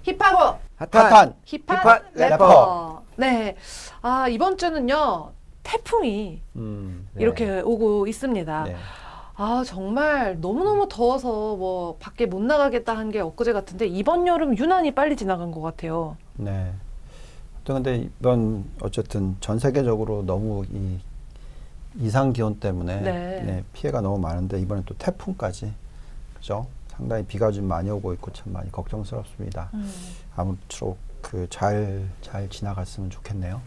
힙하고 핫한 힙한 래퍼. 래퍼. 네. 아, 이번 주는요. 태풍이 네. 이렇게 오고 있습니다. 네. 아, 정말 너무너무 더워서 뭐 밖에 못 나가겠다 한 게 엊그제 같은데 이번 여름 유난히 빨리 지나간 것 같아요. 네. 또 근데 이번 어쨌든 전 세계적으로 너무 이 이상 기온 때문에 네. 피해가 너무 많은데 이번에 또 태풍까지 그죠? 상당히 비가 좀 많이 오고 있고 참 많이 걱정스럽습니다. 아무쪼록 잘 지나갔으면 좋겠네요.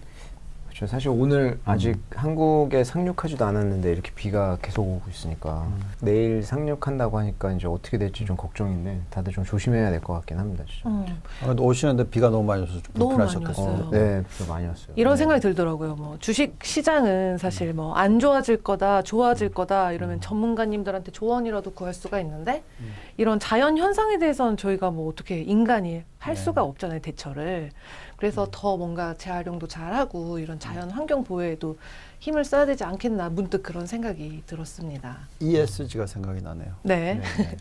그렇죠. 사실 오늘 아직 한국에 상륙하지도 않았는데 이렇게 비가 계속 오고 있으니까 내일 상륙한다고 하니까 이제 어떻게 될지 좀 걱정인데 다들 좀 조심해야 될 것 같긴 합니다, 진짜. 근데 오시는데 비가 너무 많이 와서 좀 너무 많이 불편하셨겠어요. 왔어요. 네, 비가 많이 왔어요. 이런 네. 생각이 들더라고요. 뭐 주식 시장은 사실 뭐 안 좋아질 거다, 좋아질 거다 이러면 전문가님들한테 조언이라도 구할 수가 있는데 이런 자연 현상에 대해서는 저희가 뭐 어떻게 인간이 할 네. 수가 없잖아요, 대처를. 그래서 더 뭔가 재활용도 잘하고 이런 자연 환경 보호에도 힘을 써야 되지 않겠나 문득 그런 생각이 들었습니다. ESG가 생각이 나네요. 네. 네.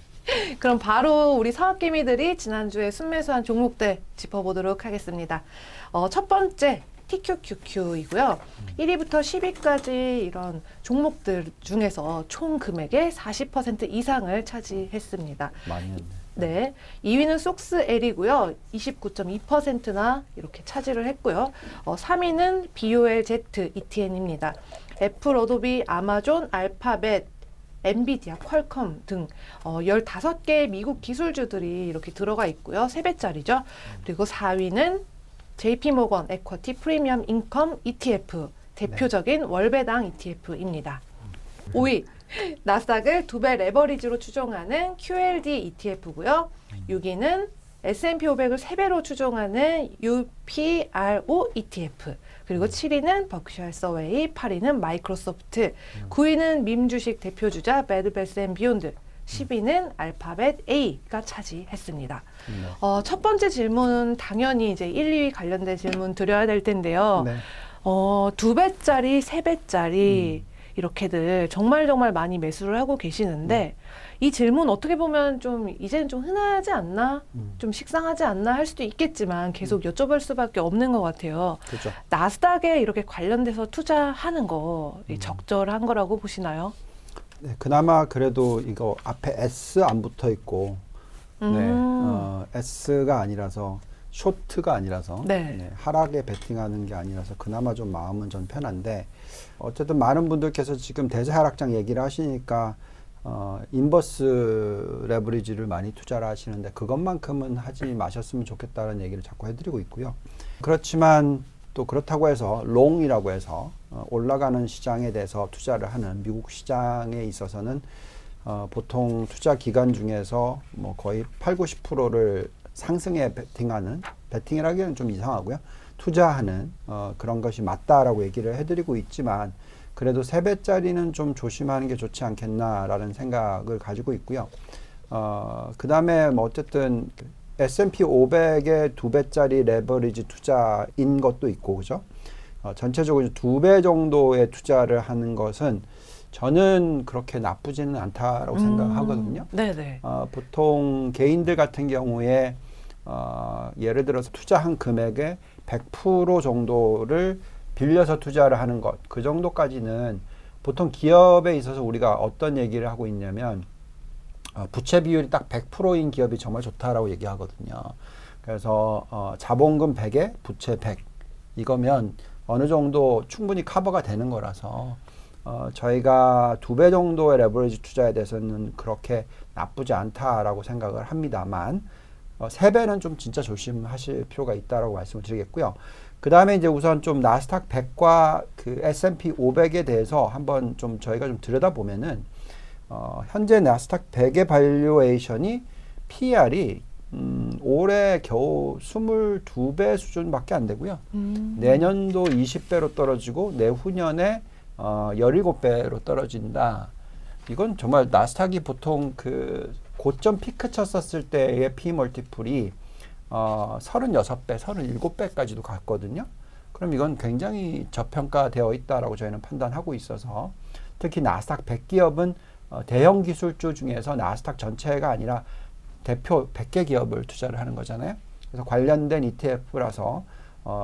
그럼 바로 우리 사학개미들이 지난주에 순매수한 종목들 짚어보도록 하겠습니다. 첫 번째 TQQQ이고요. 1위부터 10위까지 이런 종목들 중에서 총 금액의 40% 이상을 차지했습니다. 많이 했네. 네, 2위는 속스L이고요. 29.2%나 이렇게 차지를 했고요. 3위는 BOLZ ETN입니다. 애플, 어도비, 아마존, 알파벳, 엔비디아, 퀄컴 등 15개의 미국 기술주들이 이렇게 들어가 있고요. 3배짜리죠. 그리고 4위는 JP모건 에쿼티 프리미엄 인컴 ETF, 대표적인 월배당 ETF입니다. 5위, 나스닥을 2배 레버리지로 추종하는 QLD ETF고요. 6위는 S&P 500을 3배로 추종하는 UPRO ETF. 그리고 7위는 버크셔 해서웨이, 8위는 마이크로소프트, 9위는 밈주식 대표주자 배드베스 앤 비욘드, 10위는 알파벳 A가 차지했습니다. 첫 번째 질문은 당연히 이제 1, 2위 관련된 질문 드려야 될 텐데요. 네. 2배짜리, 3배짜리 이렇게들 정말 많이 매수를 하고 계시는데 이 질문 어떻게 보면 좀 이제는 좀 흔하지 않나? 좀 식상하지 않나 할 수도 있겠지만 계속 여쭤볼 수밖에 없는 것 같아요. 그렇죠. 나스닥에 이렇게 관련돼서 투자하는 거 적절한 거라고 보시나요? 네, 그나마 그래도 이거 앞에 S 안 붙어 있고 S가 아니라서 쇼트가 아니라서 네. 하락에 베팅하는 게 아니라서 그나마 좀 마음은 좀 편한데 어쨌든 많은 분들께서 지금 대세 하락장 얘기를 하시니까 인버스 레버리지를 많이 투자를 하시는데 그것만큼은 하지 마셨으면 좋겠다는 얘기를 자꾸 해드리고 있고요. 그렇지만 또 그렇다고 해서 롱이라고 해서 올라가는 시장에 대해서 투자를 하는 미국 시장에 있어서는 보통 투자 기간 중에서 뭐 거의 80~90%를 상승에 베팅이라기에는 좀 이상하고요. 투자하는 그런 것이 맞다라고 얘기를 해드리고 있지만 그래도 3배짜리는 좀 조심하는 게 좋지 않겠나라는 생각을 가지고 있고요. 그 다음에 뭐 어쨌든 S&P 500의 2배짜리 레버리지 투자인 것도 있고, 그죠? 전체적으로 2배 정도의 투자를 하는 것은 저는 그렇게 나쁘지는 않다라고 생각하거든요. 네네. 보통 개인들 같은 경우에 예를 들어서 투자한 금액의 100% 정도를 빌려서 투자를 하는 것, 그 정도까지는 보통 기업에 있어서 우리가 어떤 얘기를 하고 있냐면 부채 비율이 딱 100%인 기업이 정말 좋다라고 얘기하거든요. 그래서 자본금 100에 부채 100 이거면 어느 정도 충분히 커버가 되는 거라서 저희가 2배 정도의 레버리지 투자에 대해서는 그렇게 나쁘지 않다라고 생각을 합니다만 3배는 좀 진짜 조심하실 필요가 있다라고 말씀을 드리겠고요. 그 다음에 이제 우선 좀 나스닥 100과 그 S&P 500에 대해서 한번 좀 저희가 좀 들여다보면은 현재 나스닥 100의 발류에이션이 PER이 올해 겨우 22배 수준밖에 안 되고요. 내년도 20배로 떨어지고 내후년에 17배로 떨어진다. 이건 정말 나스닥이 보통 그 고점 피크 쳤었을 때의 P 멀티플이 36배, 37배까지도 갔거든요. 그럼 이건 굉장히 저평가되어 있다라고 저희는 판단하고 있어서 특히 나스닥 100기업은 대형 기술주 중에서 나스닥 전체가 아니라 대표 100개 기업을 투자를 하는 거잖아요. 그래서 관련된 ETF라서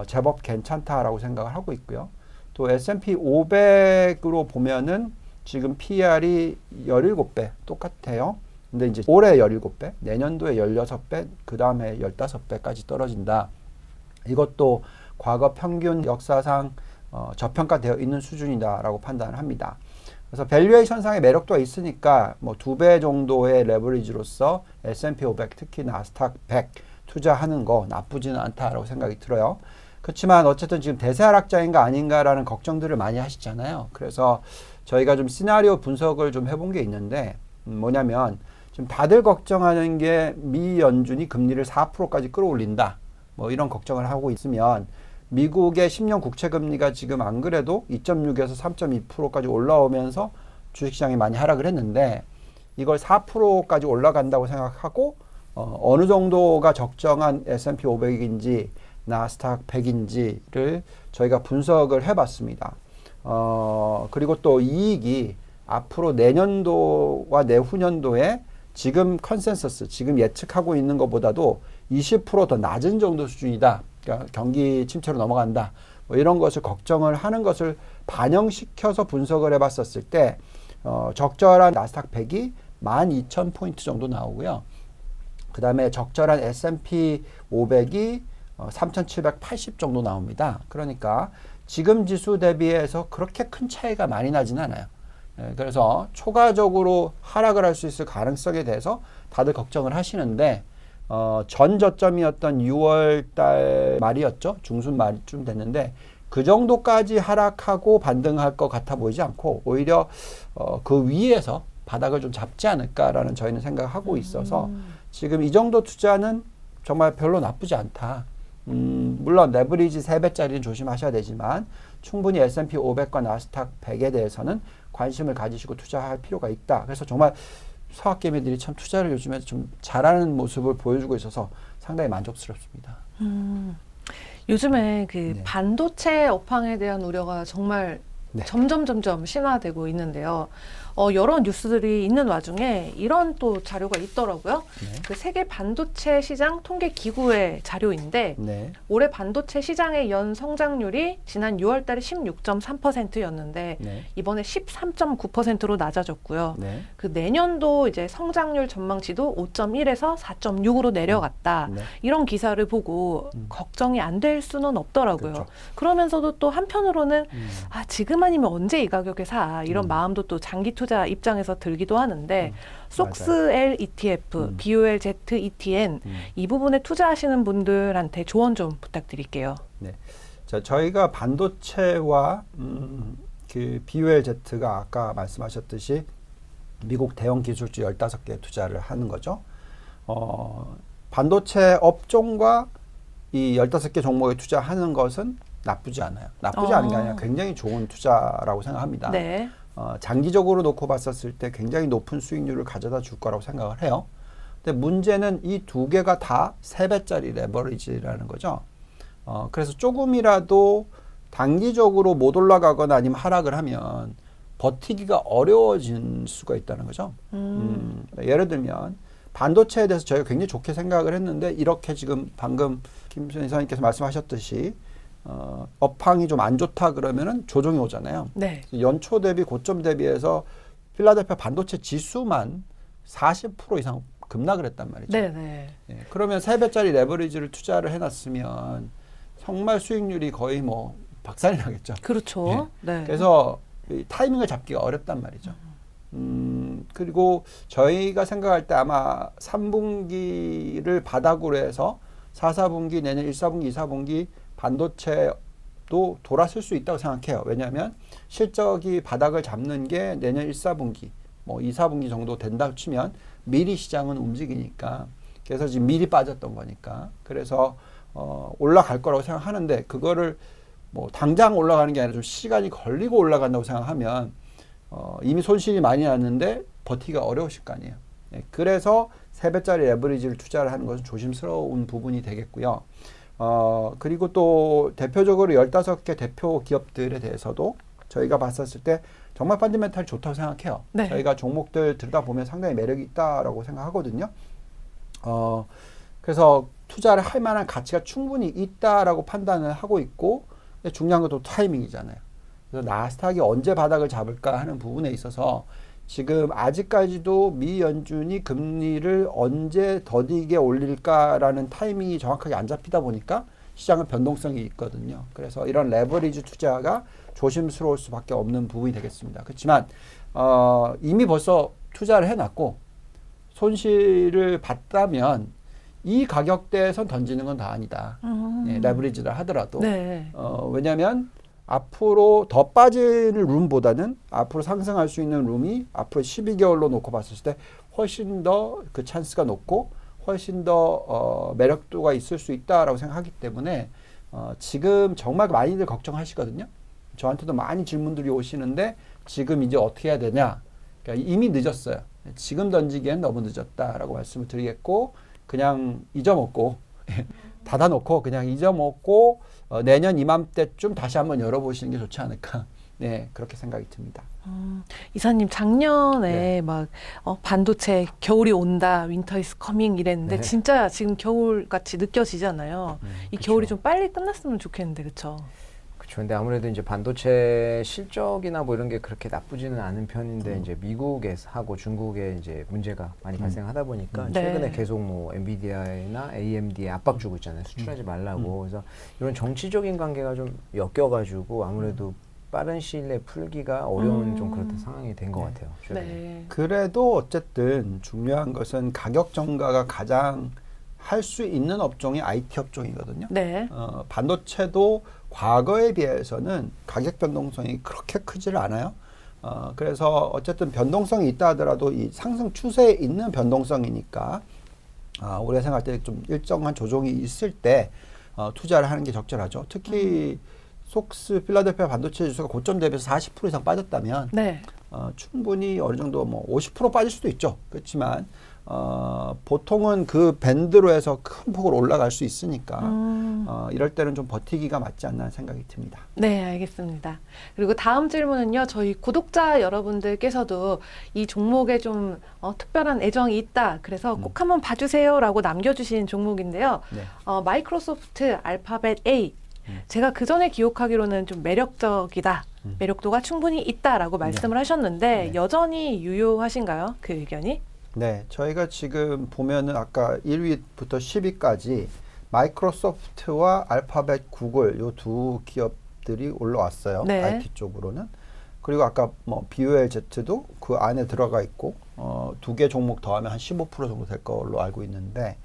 제법 괜찮다라고 생각을 하고 있고요. 또 S&P 500으로 보면은 지금 PER이 17배 똑같아요. 근데 이제 올해 17배, 내년도에 16배, 그 다음에 15배까지 떨어진다. 이것도 과거 평균 역사상 저평가되어 있는 수준이다라고 판단을 합니다. 그래서 밸류에이션상의 매력도 있으니까 뭐 2배 정도의 레버리지로서 S&P 500, 특히 나스닥 100 투자하는 거 나쁘지는 않다라고 생각이 들어요. 그렇지만 어쨌든 지금 대세 하락장인가 아닌가라는 걱정들을 많이 하시잖아요. 그래서 저희가 좀 시나리오 분석을 좀 해본 게 있는데 뭐냐면 지금 다들 걱정하는 게 미 연준이 금리를 4%까지 끌어올린다. 뭐 이런 걱정을 하고 있으면 미국의 10년 국채 금리가 지금 안 그래도 2.6에서 3.2%까지 올라오면서 주식시장이 많이 하락을 했는데 이걸 4%까지 올라간다고 생각하고 어느 정도가 적정한 S&P 500인지 나스닥 100인지를 저희가 분석을 해봤습니다. 그리고 또 이익이 앞으로 내년도와 내후년도에 지금 컨센서스, 지금 예측하고 있는 것보다도 20% 더 낮은 정도 수준이다. 그러니까 경기 침체로 넘어간다. 뭐 이런 것을 걱정을 하는 것을 반영시켜서 분석을 해봤었을 때 적절한 나스닥 100이 12,000포인트 정도 나오고요. 그 다음에 적절한 S&P 500이 3,780 정도 나옵니다. 그러니까 지금 지수 대비해서 그렇게 큰 차이가 많이 나진 않아요. 그래서 초과적으로 하락을 할 수 있을 가능성에 대해서 다들 걱정을 하시는데 전 저점이었던 6월 달 말이었죠. 중순 말쯤 됐는데 그 정도까지 하락하고 반등할 것 같아 보이지 않고 오히려 그 위에서 바닥을 좀 잡지 않을까라는 저희는 생각하고 있어서 지금 이 정도 투자는 정말 별로 나쁘지 않다. 물론 레버리지 3배짜리는 조심하셔야 되지만 충분히 S&P 500과 나스닥 100에 대해서는 관심을 가지시고 투자할 필요가 있다. 그래서 정말 서학개미들이 참 투자를 요즘에 좀 잘하는 모습을 보여주고 있어서 상당히 만족스럽습니다. 요즘에 그 네. 반도체 업황에 대한 우려가 정말 네. 점점 심화되고 있는데요. 여러 뉴스들이 있는 와중에 이런 또 자료가 있더라고요. 네. 그 세계 반도체 시장 통계 기구의 자료인데 네. 올해 반도체 시장의 연 성장률이 지난 6월 달에 16.3%였는데 네. 이번에 13.9%로 낮아졌고요. 네. 그 내년도 이제 성장률 전망치도 5.1에서 4.6으로 내려갔다. 네. 이런 기사를 보고 걱정이 안 될 수는 없더라고요. 그렇죠. 그러면서도 또 한편으로는 지금 아니면 언제 이 가격에 사 이런 마음도 또 장기 투자 입장에서 들기도 하는데 속스L ETF, BOLZ ETN 이 부분에 투자하시는 분들한테 조언 좀 부탁드릴게요. 네. 자, 저희가 반도체와 그 BOLZ가 아까 말씀하셨듯이 미국 대형 기술주 15개 투자를 하는 거죠. 반도체 업종과 이 15개 종목에 투자하는 것은 나쁘지 않아요. 나쁘지 않은 게 아니라 굉장히 좋은 투자라고 생각합니다. 네. 장기적으로 놓고 봤었을 때 굉장히 높은 수익률을 가져다 줄 거라고 생각을 해요. 근데 문제는 이 두 개가 다 3배짜리 레버리지라는 거죠. 그래서 조금이라도 단기적으로 못 올라가거나 아니면 하락을 하면 버티기가 어려워질 수가 있다는 거죠. 예를 들면 반도체에 대해서 저희가 굉장히 좋게 생각을 했는데 이렇게 지금 방금 김순희 선생님께서 말씀하셨듯이 업황이 좀 안 좋다 그러면은 조정이 오잖아요. 네. 연초 대비 고점 대비해서 필라델피아 반도체 지수만 40% 이상 급락을 했단 말이죠. 네네. 예, 그러면 3배짜리 레버리지를 투자를 해놨으면 정말 수익률이 거의 뭐 박살이 나겠죠. 그렇죠. 네. 그래서 이 타이밍을 잡기가 어렵단 말이죠. 그리고 저희가 생각할 때 아마 3분기를 바닥으로 해서 4, 4분기, 내년 1, 4분기, 2, 4분기 반도체도 돌아설 수 있다고 생각해요. 왜냐하면 실적이 바닥을 잡는 게 내년 1, 4분기, 뭐 2, 4분기 정도 된다고 치면 미리 시장은 움직이니까 그래서 지금 미리 빠졌던 거니까 그래서 올라갈 거라고 생각하는데 그거를 뭐 당장 올라가는 게 아니라 좀 시간이 걸리고 올라간다고 생각하면 이미 손실이 많이 났는데 버티기가 어려우실 거 아니에요. 네, 그래서 3배짜리 레버리지를 투자를 하는 것은 조심스러운 부분이 되겠고요. 그리고 또 대표적으로 15개 대표 기업들에 대해서도 저희가 봤었을 때 정말 펀더멘탈이 좋다고 생각해요. 네. 저희가 종목들 들여다보면 상당히 매력이 있다라고 생각하거든요. 그래서 투자를 할 만한 가치가 충분히 있다라고 판단을 하고 있고, 중요한 건 또 타이밍이잖아요. 그래서 나스닥이 언제 바닥을 잡을까 하는 부분에 있어서 지금 아직까지도 미 연준이 금리를 언제 더디게 올릴까라는 타이밍이 정확하게 안 잡히다 보니까 시장은 변동성이 있거든요. 그래서 이런 레버리지 투자가 조심스러울 수밖에 없는 부분이 되겠습니다. 그렇지만 이미 벌써 투자를 해놨고 손실을 봤다면 이 가격대에선 던지는 건 다 아니다. 네, 레버리지를 하더라도. 네. 왜냐하면 앞으로 더 빠지는 룸보다는 앞으로 상승할 수 있는 룸이 앞으로 12개월로 놓고 봤을 때 훨씬 더 그 찬스가 높고 훨씬 더 매력도가 있을 수 있다라고 생각하기 때문에 지금 정말 많이들 걱정하시거든요. 저한테도 많이 질문들이 오시는데 지금 이제 어떻게 해야 되냐. 그러니까 이미 늦었어요. 지금 던지기엔 너무 늦었다라고 말씀을 드리겠고 그냥 잊어먹고 닫아놓고 그냥 잊어먹고 내년 이맘때쯤 다시 한번 열어보시는 게 좋지 않을까. 네, 그렇게 생각이 듭니다. 이사님 작년에 네. 막 반도체 겨울이 온다, 윈터 이즈 커밍 이랬는데 네. 진짜 지금 겨울 같이 느껴지잖아요. 이 그쵸. 겨울이 좀 빨리 끝났으면 좋겠는데 그렇죠? 그렇죠. 근데 아무래도 이제 반도체 실적이나 뭐 이런 게 그렇게 나쁘지는 않은 편인데 이제 미국에서 하고 중국에 이제 문제가 많이 발생하다 보니까 네. 최근에 계속 뭐 엔비디아나 AMD에 압박 주고 있잖아요. 수출하지 말라고. 그래서 이런 정치적인 관계가 좀 엮여가지고 아무래도 빠른 시일 내에 풀기가 어려운 좀 그렇다 상황이 된 것 같아요. 최근에. 네. 그래도 어쨌든 중요한 것은 가격 정가가 가장 할 수 있는 업종이 IT 업종이거든요. 네. 반도체도 과거에 비해서는 가격 변동성이 그렇게 크지를 않아요. 그래서 어쨌든 변동성이 있다 하더라도 이 상승 추세에 있는 변동성이니까 올해 생각할 때 좀 일정한 조정이 있을 때 투자를 하는 게 적절하죠. 특히 속스 필라델피아 반도체 지수가 고점 대비해서 40% 이상 빠졌다면 네. 충분히 어느 정도 뭐 50% 빠질 수도 있죠. 그렇지만 보통은 그 밴드로 해서 큰 폭으로 올라갈 수 있으니까 이럴 때는 좀 버티기가 맞지 않나 생각이 듭니다. 네, 알겠습니다. 그리고 다음 질문은요, 저희 구독자 여러분들께서도 이 종목에 좀 특별한 애정이 있다. 그래서 꼭 한번 봐주세요라고 남겨주신 종목인데요. 네. 마이크로소프트 알파벳 A. 제가 그 전에 기억하기로는 좀 매력적이다. 매력도가 충분히 있다라고 말씀을 하셨는데 네. 여전히 유효하신가요? 그 의견이? 네, 저희가 지금 보면은 아까 1위부터 10위까지 마이크로소프트와 알파벳, 구글 요 두 기업들이 올라왔어요. 네. IT 쪽으로는. 그리고 아까 뭐 BOLZ도 그 안에 들어가 있고 두 개 종목 더하면 한 15% 정도 될 걸로 알고 있는데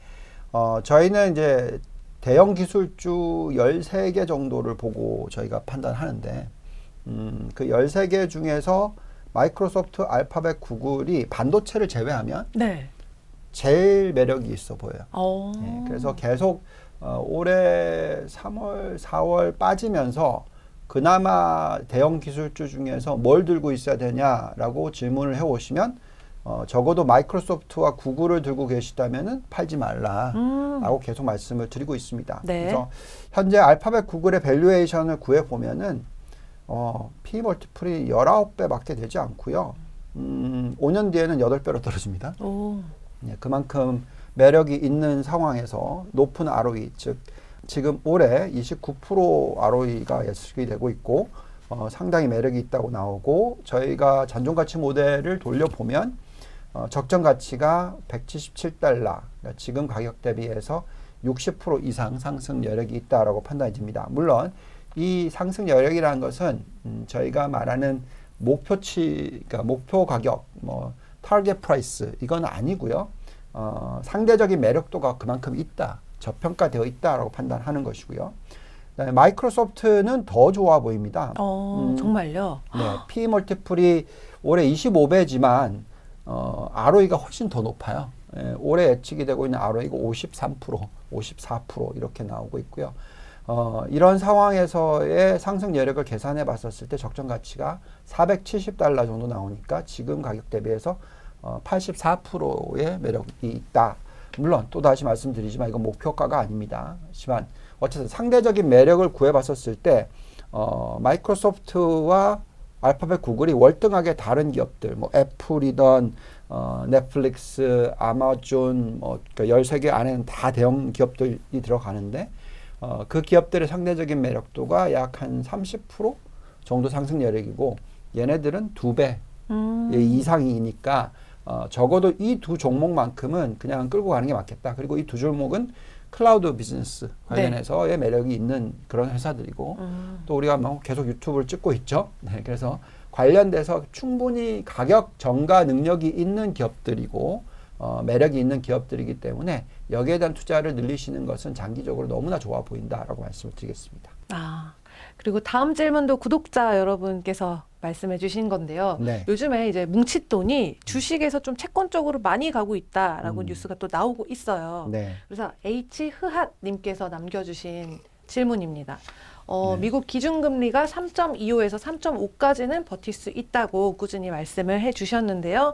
저희는 이제 대형 기술주 13개 정도를 보고 저희가 판단하는데 그 13개 중에서 마이크로소프트, 알파벳, 구글이 반도체를 제외하면 네. 제일 매력이 있어 보여요. 어. 네, 그래서 계속 올해 3월, 4월 빠지면서 그나마 대형 기술주 중에서 뭘 들고 있어야 되냐라고 질문을 해오시면 적어도 마이크로소프트와 구글을 들고 계시다면은 팔지 말라라고 계속 말씀을 드리고 있습니다. 네. 그래서 현재 알파벳, 구글의 밸류에이션을 구해 보면은 P 멀티플이 19배밖에 되지 않고요. 5년 뒤에는 8배로 떨어집니다. 오. 네, 그만큼 매력이 있는 상황에서 높은 ROE, 즉 지금 올해 29% ROE가 예측이 되고 있고 상당히 매력이 있다고 나오고 저희가 잔존가치 모델을 돌려보면 적정 가치가 177달러, 그러니까 지금 가격 대비해서 60% 이상 상승 여력이 있다라고 판단이 됩니다. 물론 이 상승 여력이라는 것은 저희가 말하는 목표치, 그러니까 목표 가격, 뭐 타겟 프라이스 이건 아니고요. 상대적인 매력도가 그만큼 있다, 저평가되어 있다라고 판단하는 것이고요. 그다음에 마이크로소프트는 더 좋아 보입니다. 정말요? 네, P 멀티플이 올해 25배지만 ROE가 훨씬 더 높아요. 올해 예측이 되고 있는 ROE가 53%, 54% 이렇게 나오고 있고요. 이런 상황에서의 상승 여력을 계산해 봤었을 때 적정 가치가 470달러 정도 나오니까 지금 가격 대비해서 84%의 매력이 있다. 물론 또다시 말씀드리지만 이건 목표가가 아닙니다. 하지만 어쨌든 상대적인 매력을 구해봤었을 때 마이크로소프트와 알파벳, 구글이 월등하게 다른 기업들, 뭐 애플이든 넷플릭스, 아마존, 그러니까 13개 안에는 다 대형 기업들이 들어가는데 그 기업들의 상대적인 매력도가 약 한 30% 정도 상승 여력이고 얘네들은 2배 이상이니까 적어도 이 두 종목만큼은 그냥 끌고 가는 게 맞겠다. 그리고 이 두 종목은 클라우드 비즈니스 관련해서의 매력이 있는 그런 회사들이고 또 우리가 뭐 계속 유튜브를 찍고 있죠. 네, 그래서 관련돼서 충분히 가격 전가 능력이 있는 기업들이고 매력이 있는 기업들이기 때문에 여기에 대한 투자를 늘리시는 것은 장기적으로 너무나 좋아 보인다라고 말씀을 드리겠습니다. 그리고 다음 질문도 구독자 여러분께서 말씀해 주신 건데요. 네. 요즘에 이제 뭉칫돈이 주식에서 좀 채권 쪽으로 많이 가고 있다라고 뉴스가 또 나오고 있어요. 네. 그래서 H흐핫님께서 남겨주신 질문입니다. 네. 미국 기준금리가 3.25에서 3.5까지는 버틸 수 있다고 꾸준히 말씀을 해주셨는데요.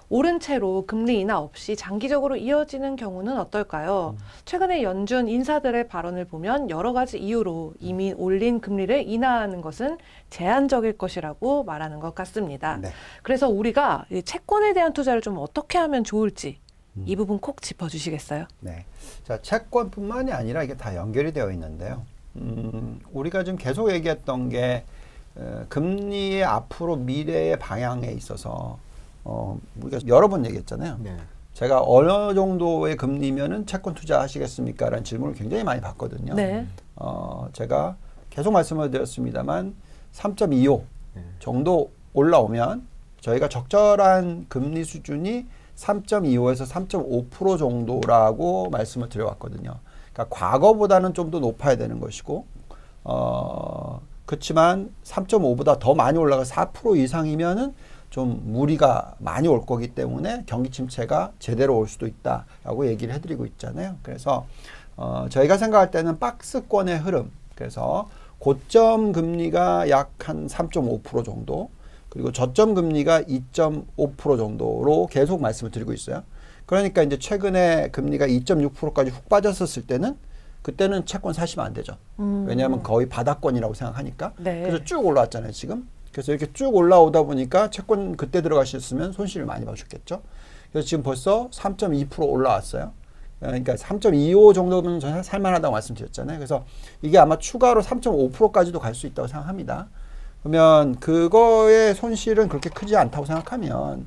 오른 채로 금리 인하 없이 장기적으로 이어지는 경우는 어떨까요? 최근에 연준 인사들의 발언을 보면 여러 가지 이유로 이미 올린 금리를 인하하는 것은 제한적일 것이라고 말하는 것 같습니다. 네. 그래서 우리가 이 채권에 대한 투자를 좀 어떻게 하면 좋을지 이 부분 꼭 짚어주시겠어요? 네. 자, 채권뿐만이 아니라 이게 다 연결이 되어 있는데요. 우리가 지금 계속 얘기했던 게 금리의 앞으로 미래의 방향에 있어서 우리가 여러 번 얘기했잖아요. 네. 제가 어느 정도의 금리면은 채권 투자하시겠습니까? 라는 질문을 굉장히 많이 받거든요. 네. 제가 계속 말씀을 드렸습니다만 3.25 네. 정도 올라오면 저희가 적절한 금리 수준이 3.25에서 3.5% 정도라고 말씀을 드려왔거든요. 그러니까 과거보다는 좀 더 높아야 되는 것이고, 그렇지만 3.5보다 더 많이 올라가 4% 이상이면은 좀 무리가 많이 올 거기 때문에 경기 침체가 제대로 올 수도 있다라고 얘기를 해드리고 있잖아요. 그래서 저희가 생각할 때는 박스권의 흐름, 그래서 고점 금리가 약 한 3.5% 정도, 그리고 저점 금리가 2.5% 정도로 계속 말씀을 드리고 있어요. 그러니까 이제 최근에 금리가 2.6%까지 훅 빠졌었을 때는 그때는 채권 사시면 안 되죠. 왜냐하면 거의 바닥권이라고 생각하니까. 네. 그래서 쭉 올라왔잖아요, 지금. 그래서 이렇게 쭉 올라오다 보니까 채권 그때 들어가셨으면 손실을 많이 봐주셨겠죠. 그래서 지금 벌써 3.2% 올라왔어요. 그러니까 3.25 정도면 저는 살만하다고 말씀드렸잖아요. 그래서 이게 아마 추가로 3.5%까지도 갈 수 있다고 생각합니다. 그러면 그거의 손실은 그렇게 크지 않다고 생각하면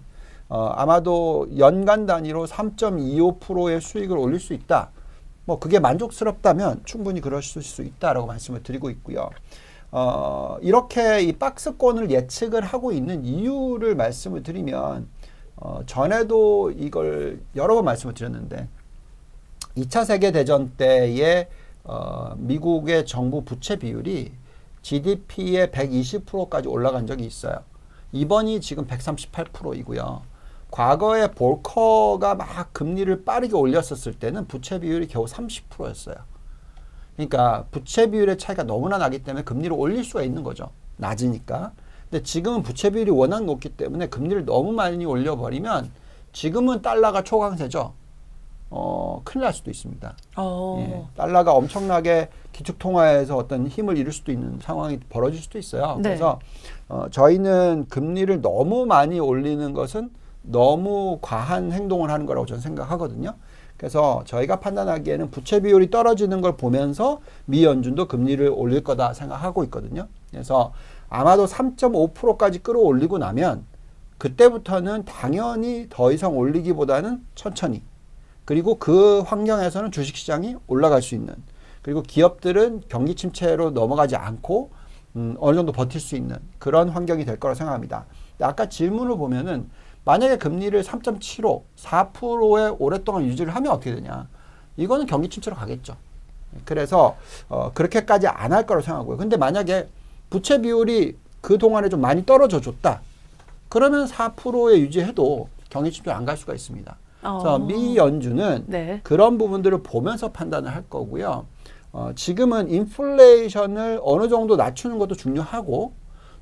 아마도 연간 단위로 3.25%의 수익을 올릴 수 있다. 뭐 그게 만족스럽다면 충분히 그러실 수 있다라고 말씀을 드리고 있고요. 이렇게 이 박스권을 예측을 하고 있는 이유를 말씀을 드리면 전에도 이걸 여러 번 말씀을 드렸는데 2차 세계대전 때의 미국의 정부 부채 비율이 GDP의 120%까지 올라간 적이 있어요. 이번이 지금 138%이고요. 과거에 볼커가 막 금리를 빠르게 올렸었을 때는 부채 비율이 겨우 30%였어요. 그러니까 부채 비율의 차이가 너무나 나기 때문에 금리를 올릴 수가 있는 거죠. 낮으니까. 근데 지금은 부채 비율이 워낙 높기 때문에 금리를 너무 많이 올려버리면 지금은 달러가 초강세죠. 큰일 날 수도 있습니다. 예, 달러가 엄청나게 기축통화에서 어떤 힘을 잃을 수도 있는 상황이 벌어질 수도 있어요. 네. 그래서 저희는 금리를 너무 많이 올리는 것은 너무 과한 행동을 하는 거라고 저는 생각하거든요. 그래서 저희가 판단하기에는 부채 비율이 떨어지는 걸 보면서 미 연준도 금리를 올릴 거다 생각하고 있거든요. 그래서 아마도 3.5%까지 끌어올리고 나면 그때부터는 당연히 더 이상 올리기보다는 천천히, 그리고 그 환경에서는 주식시장이 올라갈 수 있는, 그리고 기업들은 경기 침체로 넘어가지 않고 어느 정도 버틸 수 있는 그런 환경이 될 거라고 생각합니다. 아까 질문을 보면은 만약에 금리를 3.75, 4%에 오랫동안 유지를 하면 어떻게 되냐. 이거는 경기 침체로 가겠죠. 그래서 그렇게까지 안 할 거라고 생각하고요. 근데 만약에 부채 비율이 그동안에 좀 많이 떨어져 줬다. 그러면 4%에 유지해도 경기 침체로 안 갈 수가 있습니다. 그래서 미 연준은 네. 그런 부분들을 보면서 판단을 할 거고요. 지금은 인플레이션을 어느 정도 낮추는 것도 중요하고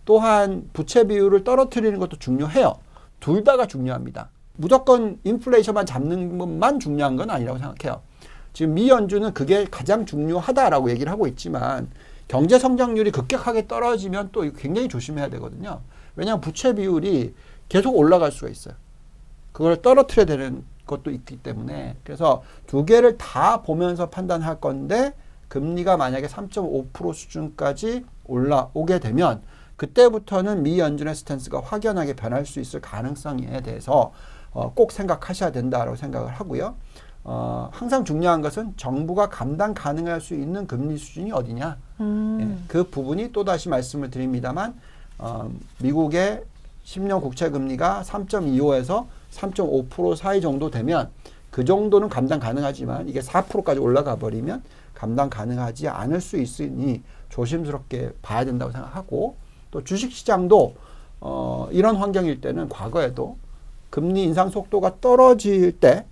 또한 부채 비율을 떨어뜨리는 것도 중요해요. 둘 다가 중요합니다. 무조건 인플레이션만 잡는 것만 중요한 건 아니라고 생각해요. 지금 미 연준은 그게 가장 중요하다라고 얘기를 하고 있지만 경제 성장률이 급격하게 떨어지면 또 굉장히 조심해야 되거든요. 왜냐하면 부채 비율이 계속 올라갈 수가 있어요. 그걸 떨어뜨려야 되는 것도 있기 때문에 그래서 두 개를 다 보면서 판단할 건데 금리가 만약에 3.5% 수준까지 올라오게 되면 그때부터는 미 연준의 스탠스가 확연하게 변할 수 있을 가능성에 대해서 꼭 생각하셔야 된다고 생각을 하고요. 항상 중요한 것은 정부가 감당 가능할 수 있는 금리 수준이 어디냐. 예, 그 부분이 또다시 말씀을 드립니다만 미국의 10년 국채 금리가 3.25에서 3.5% 사이 정도 되면 그 정도는 감당 가능하지만 이게 4%까지 올라가 버리면 감당 가능하지 않을 수 있으니 조심스럽게 봐야 된다고 생각하고 또 주식시장도 이런 환경일 때는 과거에도 금리 인상 속도가 떨어질 때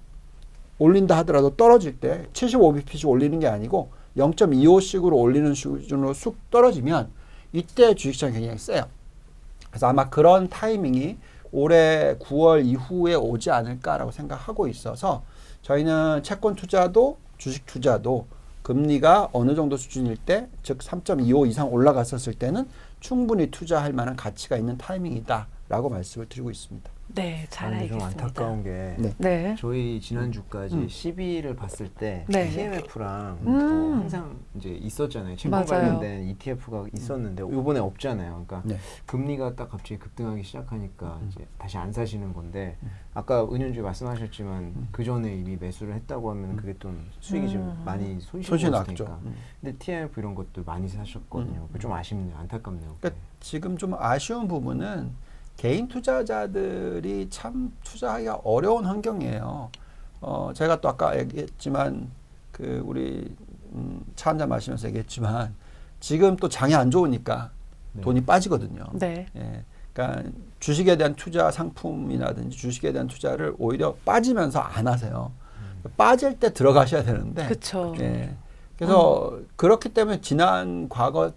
올린다 하더라도 떨어질 때 75bp씩 올리는 게 아니고 0.25씩으로 올리는 수준으로 쑥 떨어지면 이때 주식시장이 굉장히 세요. 그래서 아마 그런 타이밍이 올해 9월 이후에 오지 않을까라고 생각하고 있어서 저희는 채권 투자도 주식 투자도 금리가 어느 정도 수준일 때, 즉 3.25 이상 올라갔었을 때는 충분히 투자할 만한 가치가 있는 타이밍이다라고 말씀을 드리고 있습니다. 네, 잘 좀 알겠습니다. 안타까운 게 네. 네. 저희 지난주까지 12를 봤을 때 네. TMF랑 항상 이제 있었잖아요. 채권 맞아요. 관련된 ETF가 있었는데 이번에 없잖아요. 그러니까 네. 금리가 딱 갑자기 급등하기 시작하니까 이제 다시 안 사시는 건데 아까 은연주 말씀하셨지만 그 전에 이미 매수를 했다고 하면 그게 좀 수익이 좀 많이 손실이 손실이 났죠. 났으니까. 근데 TMF 이런 것도 많이 사셨거든요. 그게 좀 아쉽네요. 안타깝네요. 그러니까 지금 좀 아쉬운 부분은 개인 투자자들이 참 투자하기가 어려운 환경이에요. 제가 또 아까 얘기했지만 그 우리 차 한잔 마시면서 얘기했지만 지금 또 장이 안 좋으니까 네. 돈이 빠지거든요. 네. 예, 그러니까 주식에 대한 투자 상품이라든지 주식에 대한 투자를 오히려 빠지면서 안 하세요. 빠질 때 들어가셔야 되는데. 그쵸. 예, 그래서 그렇기 때문에 지난 과거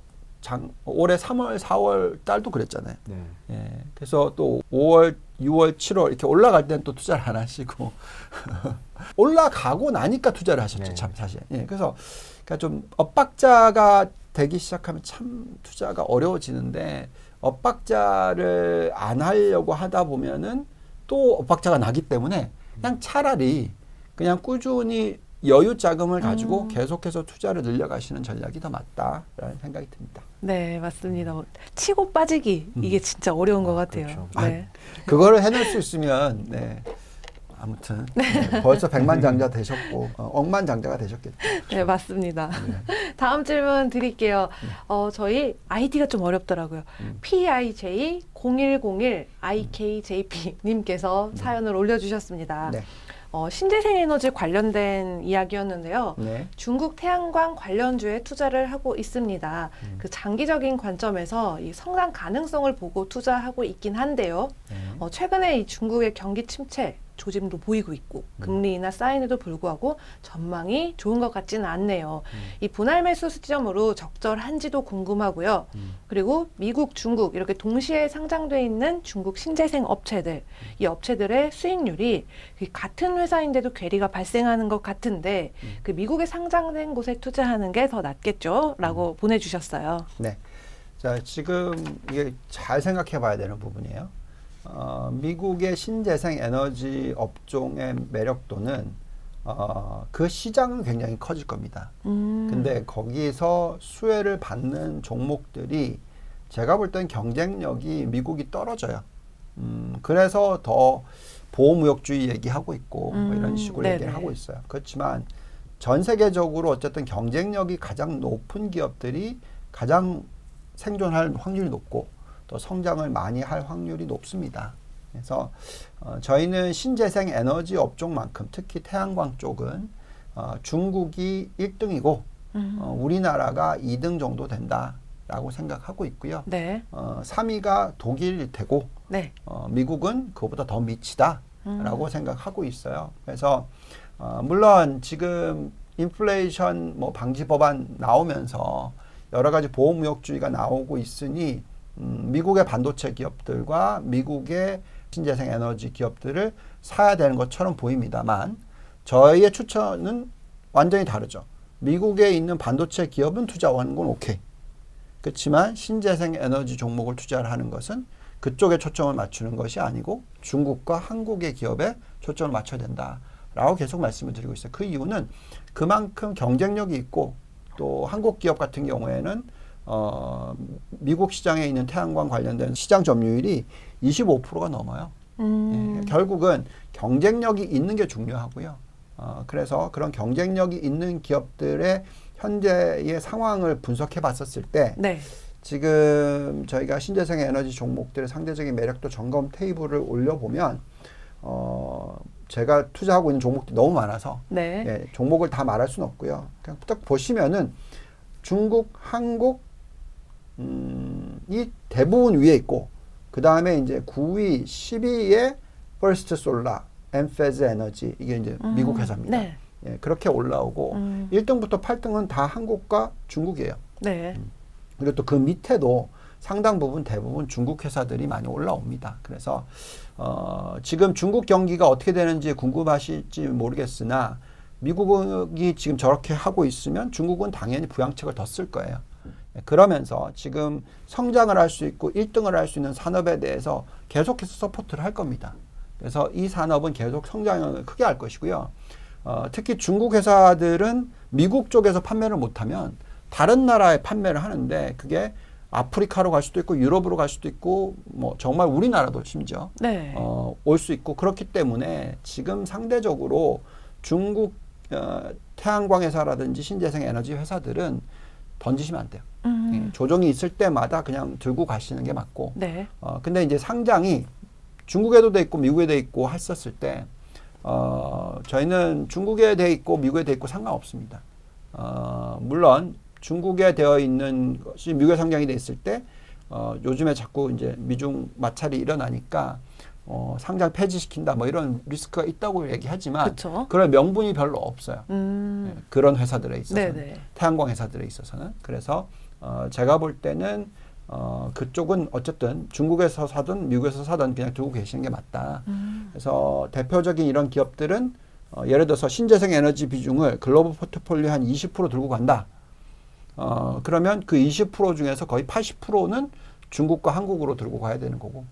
올해 3월, 4월 달도 그랬잖아요. 네. 예, 그래서 또 5월, 6월, 7월 이렇게 올라갈 때는 또 투자를 안 하시고 올라가고 나니까 투자를 하셨죠. 네. 참 사실. 예, 그래서 그러니까 좀 엇박자가 되기 시작하면 참 투자가 어려워지는데 엇박자를 안 하려고 하다 보면은 또 엇박자가 나기 때문에 그냥 차라리 그냥 꾸준히 여유 자금을 가지고 계속해서 투자를 늘려가시는 전략이 더 맞다라는 생각이 듭니다. 네, 맞습니다. 치고 빠지기 이게 진짜 어려운 것 같아요. 그렇죠. 네. 그거를 해낼 수 있으면 네. 아무튼 네, 벌써 백만장자 되셨고 억만장자가 되셨겠죠. 네, 맞습니다. 다음 질문 드릴게요. 저희 아이디가 좀 어렵더라고요. PIJ0101IKJP님께서 사연을 올려주셨습니다. 네. 신재생 에너지 관련된 이야기였는데요. 네. 중국 태양광 관련주에 투자를 하고 있습니다. 그 장기적인 관점에서 이 성장 가능성을 보고 투자하고 있긴 한데요. 최근에 이 중국의 경기 침체 조짐도 보이고 있고 금리 인하 사인에도 불구하고 전망이 좋은 것 같지는 않네요. 이 분할 매수 시점으로 적절한지도 궁금하고요. 그리고 미국, 중국 이렇게 동시에 상장돼 있는 중국 신재생 업체들, 이 업체들의 수익률이 같은 회사인데도 괴리가 발생하는 것 같은데 그 미국에 상장된 곳에 투자하는 게 더 낫겠죠? 라고 보내주셨어요. 네. 자, 지금 이게 잘 생각해 봐야 되는 부분이에요. 미국의 신재생 에너지 업종의 매력도는 그 시장은 굉장히 커질 겁니다. 근데 거기서 수혜를 받는 종목들이 제가 볼 땐 경쟁력이 미국이 떨어져요. 그래서 더 보호무역주의 얘기하고 있고 뭐 이런 식으로 네네. 얘기를 하고 있어요. 그렇지만 전 세계적으로 어쨌든 경쟁력이 가장 높은 기업들이 가장 생존할 확률이 높고 또 성장을 많이 할 확률이 높습니다. 그래서 저희는 신재생 에너지 업종만큼 특히 태양광 쪽은 중국이 1등이고 우리나라가 2등 정도 된다라고 생각하고 있고요. 네. 3위가 독일이 되고 네. 미국은 그거보다 더 밑이다라고 생각하고 있어요. 그래서 물론 지금 인플레이션 뭐 방지 법안 나오면서 여러 가지 보호무역주의가 나오고 있으니 미국의 반도체 기업들과 미국의 신재생 에너지 기업들을 사야 되는 것처럼 보입니다만 저희의 추천은 완전히 다르죠. 미국에 있는 반도체 기업은 투자하는 건 오케이. 그렇지만 신재생 에너지 종목을 투자를 하는 것은 그쪽에 초점을 맞추는 것이 아니고 중국과 한국의 기업에 초점을 맞춰야 된다라고 계속 말씀을 드리고 있어요. 그 이유는 그만큼 경쟁력이 있고 또 한국 기업 같은 경우에는 미국 시장에 있는 태양광 관련된 시장 점유율이 25%가 넘어요. 결국은 경쟁력이 있는 게 중요하고요. 그래서 그런 경쟁력이 있는 기업들의 현재의 상황을 분석해 봤었을 때 네. 지금 저희가 신재생 에너지 종목들의 상대적인 매력도 점검 테이블을 올려보면 제가 투자하고 있는 종목들이 너무 많아서 네. 예, 종목을 다 말할 수는 없고요. 그냥 딱 보시면은 중국, 한국 이 대부분 위에 있고 그 다음에 이제 9위, 10위에 퍼스트 솔라, 엠페즈 에너지 이게 이제 미국 회사입니다. 네. 예, 그렇게 올라오고 1등부터 8등은 다 한국과 중국이에요. 네. 그리고 또 그 밑에도 상당 부분 대부분 중국 회사들이 많이 올라옵니다. 그래서 지금 중국 경기가 어떻게 되는지 궁금하실지 모르겠으나 미국이 지금 저렇게 하고 있으면 중국은 당연히 부양책을 더 쓸 거예요. 그러면서 지금 성장을 할 수 있고 1등을 할 수 있는 산업에 대해서 계속해서 서포트를 할 겁니다. 그래서 이 산업은 계속 성장을 크게 할 것이고요. 특히 중국 회사들은 미국 쪽에서 판매를 못하면 다른 나라에 판매를 하는데 그게 아프리카로 갈 수도 있고 유럽으로 갈 수도 있고 뭐 정말 우리나라도 심지어 네. 올 수 있고 그렇기 때문에 지금 상대적으로 중국 태양광 회사라든지 신재생 에너지 회사들은 던지시면 안 돼요. 예, 조정이 있을 때마다 그냥 들고 가시는 게 맞고. 네. 근데 이제 상장이 중국에도 돼 있고 미국에 돼 있고 했었을 때 저희는 중국에 돼 있고 미국에 돼 있고 상관없습니다. 물론 중국에 되어 있는 것이 미국에 상장이 돼 있을 때 요즘에 자꾸 이제 미중 마찰이 일어나니까 상장 폐지시킨다 뭐 이런 리스크가 있다고 얘기하지만 그쵸. 그런 명분이 별로 없어요. 예, 그런 회사들에 있어서는 네네. 태양광 회사들에 있어서는 그래서 제가 볼 때는 그쪽은 어쨌든 중국에서 사든 미국에서 사든 그냥 두고 계시는 게 맞다. 그래서 대표적인 이런 기업들은 예를 들어서 신재생 에너지 비중을 글로벌 포트폴리오 한 20% 들고 간다. 그러면 그 20% 중에서 거의 80%는 중국과 한국으로 들고 가야 되는 거고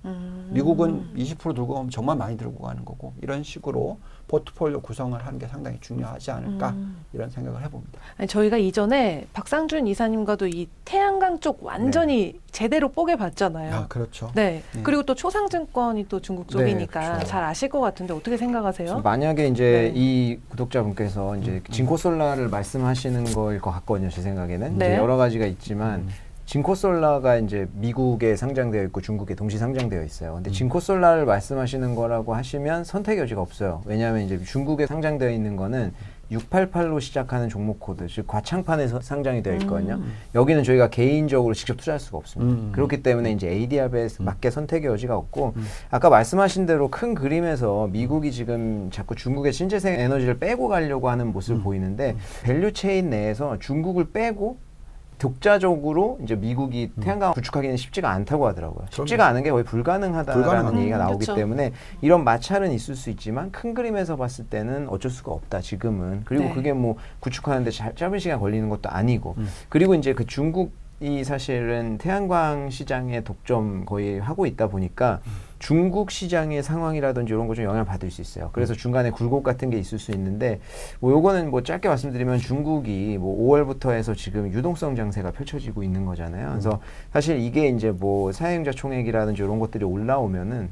미국은 20% 들고 가면 정말 많이 들고 가는 거고 이런 식으로 포트폴리오 구성을 하는 게 상당히 중요하지 않을까 이런 생각을 해봅니다. 아니, 저희가 이전에 박상준 이사님과도 이 태양광 쪽 완전히 제대로 뽀개 봤잖아요. 그렇죠. 네. 네. 그리고 또 초상증권이 또 중국 네, 쪽이니까 그렇죠. 잘 아실 것 같은데 어떻게 생각하세요? 만약에 이제 네. 이 구독자분께서 이제 진코솔라를 말씀하시는 거일 것 같거든요, 제 생각에는. 네. 이제 여러 가지가 있지만 진코솔라가 이제 미국에 상장되어 있고 중국에 동시 상장되어 있어요. 근데 진코솔라를 말씀하시는 거라고 하시면 선택 여지가 없어요. 왜냐하면 이제 중국에 상장되어 있는 거는 688로 시작하는 종목 코드, 즉 과창판에서 상장이 되어 있거든요. 여기는 저희가 개인적으로 직접 투자할 수가 없습니다. 그렇기 때문에 이제 ADR에 맞게 선택의 여지가 없고 아까 말씀하신 대로 큰 그림에서 미국이 지금 자꾸 중국의 신재생 에너지를 빼고 가려고 하는 모습을 보이는데 밸류 체인 내에서 중국을 빼고 독자적으로 이제 미국이 태양광 구축하기는 쉽지가 않다고 하더라고요. 쉽지가 않은 게 거의 불가능하다라는 얘기가 나오기 그쵸. 때문에 이런 마찰은 있을 수 있지만 큰 그림에서 봤을 때는 어쩔 수가 없다 지금은. 그리고 네. 그게 뭐 구축하는데 짧은 시간 걸리는 것도 아니고 그리고 이제 그 중국이 사실은 태양광 시장의 독점 거의 하고 있다 보니까 중국 시장의 상황이라든지 이런 거 좀 영향을 받을 수 있어요. 그래서 중간에 굴곡 같은 게 있을 수 있는데 뭐 요거는 뭐 짧게 말씀드리면 중국이 뭐 5월부터 해서 지금 유동성 장세가 펼쳐지고 있는 거잖아요. 그래서 사실 이게 이제 뭐 사용자 총액이라든지 이런 것들이 올라오면은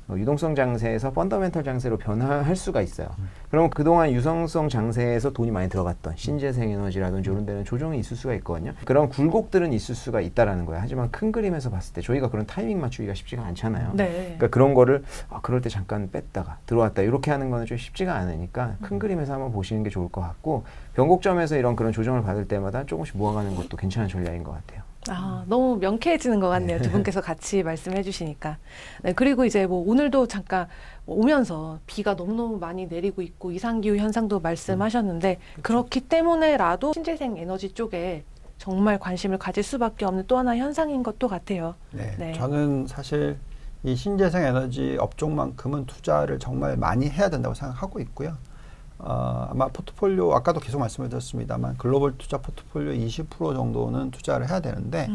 유동성 장세에서 펀더멘털 장세로 변화할 수가 있어요. 그럼 그동안 유동성 장세에서 돈이 많이 들어갔던 신재생 에너지라든지 이런 데는 조정이 있을 수가 있거든요. 그런 굴곡들은 있을 수가 있다라는 거예요. 하지만 큰 그림에서 봤을 때 저희가 그런 타이밍 맞추기가 쉽지가 않잖아요. 네. 그러니까 그런 거를 그럴 때 잠깐 뺐다가 들어왔다 이렇게 하는 거는 좀 쉽지가 않으니까 큰 그림에서 한번 보시는 게 좋을 것 같고 변곡점에서 이런 그런 조정을 받을 때마다 조금씩 모아가는 것도 괜찮은 전략인 것 같아요. 너무 명쾌해지는 것 같네요. 두 분께서 같이 말씀해 주시니까. 네, 그리고 이제 뭐 오늘도 잠깐 오면서 비가 너무너무 많이 내리고 있고 이상기후 현상도 말씀하셨는데 그렇기 때문에라도 신재생 에너지 쪽에 정말 관심을 가질 수밖에 없는 또 하나의 현상인 것도 같아요. 네, 네. 저는 사실 이 신재생 에너지 업종만큼은 투자를 정말 많이 해야 된다고 생각하고 있고요. 아마 포트폴리오 아까도 계속 말씀을 드렸습니다만 글로벌 투자 포트폴리오 20% 정도는 투자를 해야 되는데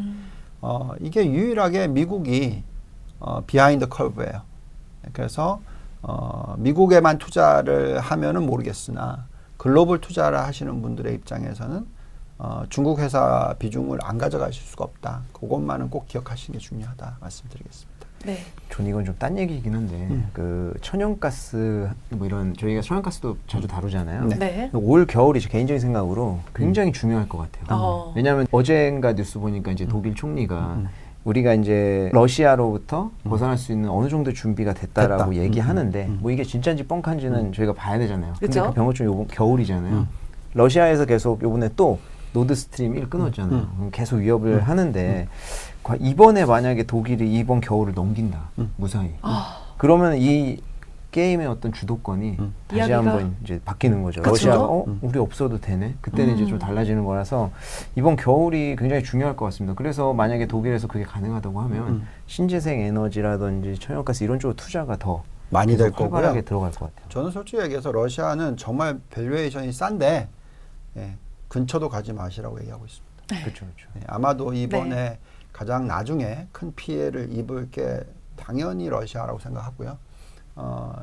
이게 유일하게 미국이 비하인드 커브예요. 그래서 미국에만 투자를 하면은 모르겠으나 글로벌 투자를 하시는 분들의 입장에서는 중국 회사 비중을 안 가져가실 수가 없다. 그것만은 꼭 기억하시는 게 중요하다 말씀드리겠습니다. 네. 전 이건 좀 딴 얘기이긴 한데 그 천연가스 뭐 이런 저희가 천연가스도 자주 다루잖아요. 네. 네. 올 겨울이 제 개인적인 생각으로 굉장히 중요할 것 같아요. 왜냐하면 어젠가 뉴스 보니까 이제 독일 총리가 우리가 이제 러시아로부터 벗어날 수 있는 어느 정도 준비가 됐다라고 됐다. 얘기하는데 뭐 이게 진짜인지 뻥칸지는 저희가 봐야 되잖아요. 근데 그쵸? 그 병어촌 요번 겨울이잖아요. 러시아에서 계속 요번에 또 노드스트림 1 끊었잖아요. 계속 위협을 하는데 이번에 만약에 독일이 이번 겨울을 넘긴다 무사히 그러면 이 게임의 어떤 주도권이 다시 이야기가- 한번 이제 바뀌는 거죠. 그쵸? 러시아가 우리 없어도 되네. 그때는 이제 좀 달라지는 거라서 이번 겨울이 굉장히 중요할 것 같습니다. 그래서 만약에 독일에서 그게 가능하다고 하면 신재생 에너지라든지 천연가스 이런 쪽으로 투자가 더 많이 될 계속 활발하게 거고요. 들어갈 것 같아요. 저는 솔직히 얘기해서 러시아는 정말 밸류에이션이 싼데 근처도 가지 마시라고 얘기하고 있습니다. 그렇죠, 그렇죠. 아마도 이번에 가장 나중에 큰 피해를 입을 게 당연히 러시아라고 생각하고요.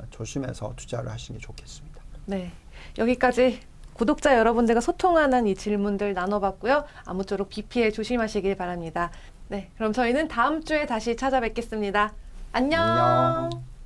조심해서 투자를 하시는 게 좋겠습니다. 네. 여기까지 구독자 여러분들과 소통하는 이 질문들 나눠봤고요. 아무쪼록 비 피해 조심하시길 바랍니다. 네. 그럼 저희는 다음 주에 다시 찾아뵙겠습니다. 안녕. 안녕.